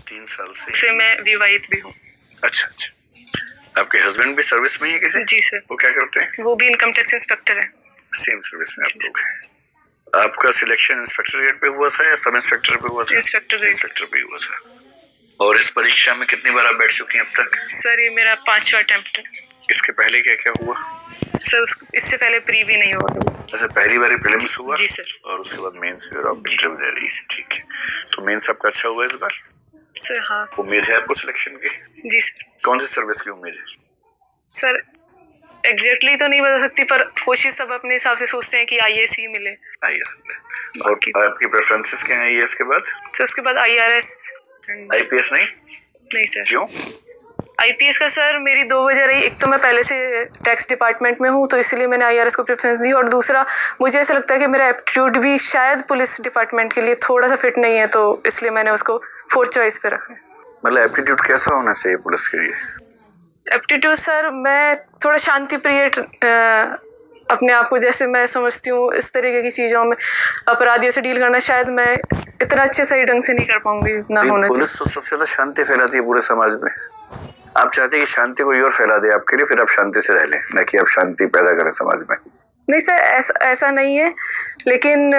3 साल से मैं विवाहित भी हूँ। अच्छा अच्छा। आपके हस्बैंड भी सर्विस में ही है किसी? जी सर। वो क्या करते हैं? वो भी इनकम टैक्स इंस्पेक्टर है। सेम सर्विस में आप लोग हैं। आपका सिलेक्शन इंस्पेक्टर ग्रेड पे हुआ था या सब इंस्पेक्टर पे हुआ था? इंस्पेक्टर पे हुआ था। और इस परीक्षा में कितनी बार आप बैठ चुकी हैं अब तक? सर ये मेरा 5वां अटेम्प्ट है। इसके पहले क्या क्या हुआ? सर इससे पहले प्री भी नहीं हुआ। अच्छा, पहली बार प्रीलिम्स हुआ? जी सर। और उसके बाद मेंस भी और आप इंटरव्यू दे रही हैं। ठीक है, तो मेंस आपका अच्छा हुआ इस बार? सर हाँ। उम्मीद है आपको सिलेक्शन की? जी सर। कौन सी सर्विस की उम्मीद है? सर एग्जैक्टली तो नहीं बता सकती, पर कोशिश सब अपने हिसाब से सोचते हैं कि आईएएस ही मिले। आईएएस मिले। और आपकी प्रेफरेंसेस क्या हैं आईएएस के बाद? सर उसके बाद आईआरएस। आईपीएस नहीं? नहीं सर। क्यों? आईपीएस का सर मेरी 2 वजह रही। एक तो मैं पहले से टैक्स डिपार्टमेंट में हूँ, तो इसलिए मैंने आईआरएस को प्रेफरेंस दी, और दूसरा मुझे ऐसा लगता है कि मेरा एप्टीट्यूड भी शायद पुलिस डिपार्टमेंट के लिए थोड़ा सा फिट नहीं है, तो इसलिए मैंने उसको 4th चॉइस पे रखा है। मतलब एप्टीट्यूड कैसा होना चाहिए पुलिस के लिए? एप्टीट्यूड सर मैं थोड़ा शांति प्रिय अपने आप को, जैसे मैं समझती हूँ इस तरीके की चीज़ों में अपराधियों से डील करना शायद मैं इतना अच्छे सही ढंग से नहीं कर पाऊंगी जितना होना चाहिए। पुलिस तो सबसे ज्यादा शांति फैलाती है पूरे समाज में। आप चाहते हैं कि शांति कोई और फैला दे आपके लिए, फिर आप शांति से रह लें, ना कि आप शांति पैदा करें समाज में? नहीं सर, ऐसा नहीं है, लेकिन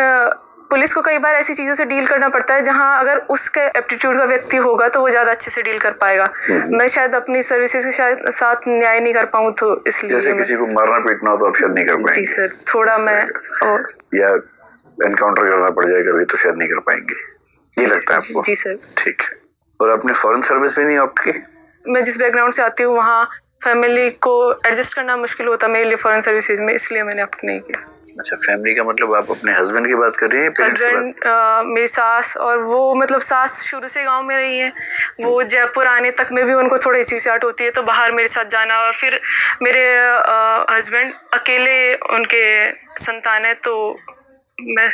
पुलिस को कई बार ऐसी चीज़ों से डील करना पड़ता है जहां अगर उसके एप्टीट्यूड का व्यक्ति होगा तो वो ज़्यादा अच्छे से डील कर पाएगा। मैं शायद अपनी सर्विसेज के शायद साथ न्याय नहीं कर पाऊँ, तो इसलिए जैसे किसी को मारना पीटना हो तो आप शायद नहीं कर पाएंगे। जी सर, थोड़ा मैं और या एनकाउंटर करना पड़ जाएगा कभी तो शायद नहीं कर पाएंगे, ये लगता है आपको? जी सर। ठीक है। और आपने फॉरेन सर्विस भी नहीं आपकी? मैं जिस बैकग्राउंड से आती हूँ वहाँ फैमिली को एडजस्ट करना मुश्किल होता मेरे लिए फॉरेन सर्विसेज में, इसलिए मैंने अपने नहीं किया। अच्छा, फैमिली का मतलब आप अपने हस्बैंड की बात कर रही हैं? हस्बैंड, मेरी सास, और वो मतलब सास शुरू से गांव में रही है, वो जयपुर आने तक में भी उनको थोड़ी हिचकिचाहट होती है, तो बाहर मेरे साथ जाना, और फिर मेरे हस्बैंड अकेले उनके संतान है, तो मैं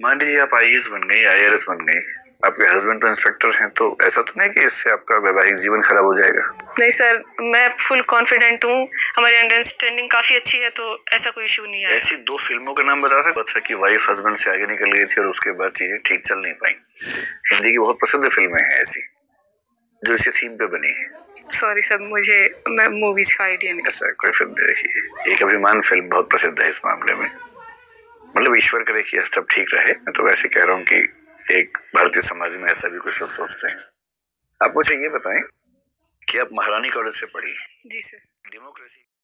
मान लीजिए आप आईएएस बन गई, आईआरएस बन गई, आपके हस्बैंड तो इंस्पेक्टर हैं, तो ऐसा तो नहीं कि इससे आपका वैवाहिक जीवन खराब हो जाएगा? नहीं सर, मैं फुल कॉन्फिडेंट हूँ, हमारी अंडरस्टैंडिंग काफी अच्छी है, तो ऐसा कोई इशू नहीं है। ऐसी 2 फिल्मों का नाम बता सकते कि वाइफ हस्बैंड से आगे निकल गई थी और उसके बाद चीजें ठीक चल नहीं पाई? हिंदी की बहुत प्रसिद्ध फिल्में हैं ऐसी जो इसी थीम पे बनी है। सॉरी सर, मैं मूवीज का आइडिया नहीं। ऐसा कोई फिल्म देखी है? एक अभिमान फिल्म बहुत प्रसिद्ध है इस मामले में। मतलब ईश्वर करे कि सब ठीक रहे, मैं तो वैसे कह रहा हूँ कि एक भारतीय समाज में ऐसा भी कुछ लोग सोचते हैं। आप मुझे ये बताएं कि आप महारानी कॉलेज से पढ़ी? जी सर। डेमोक्रेसी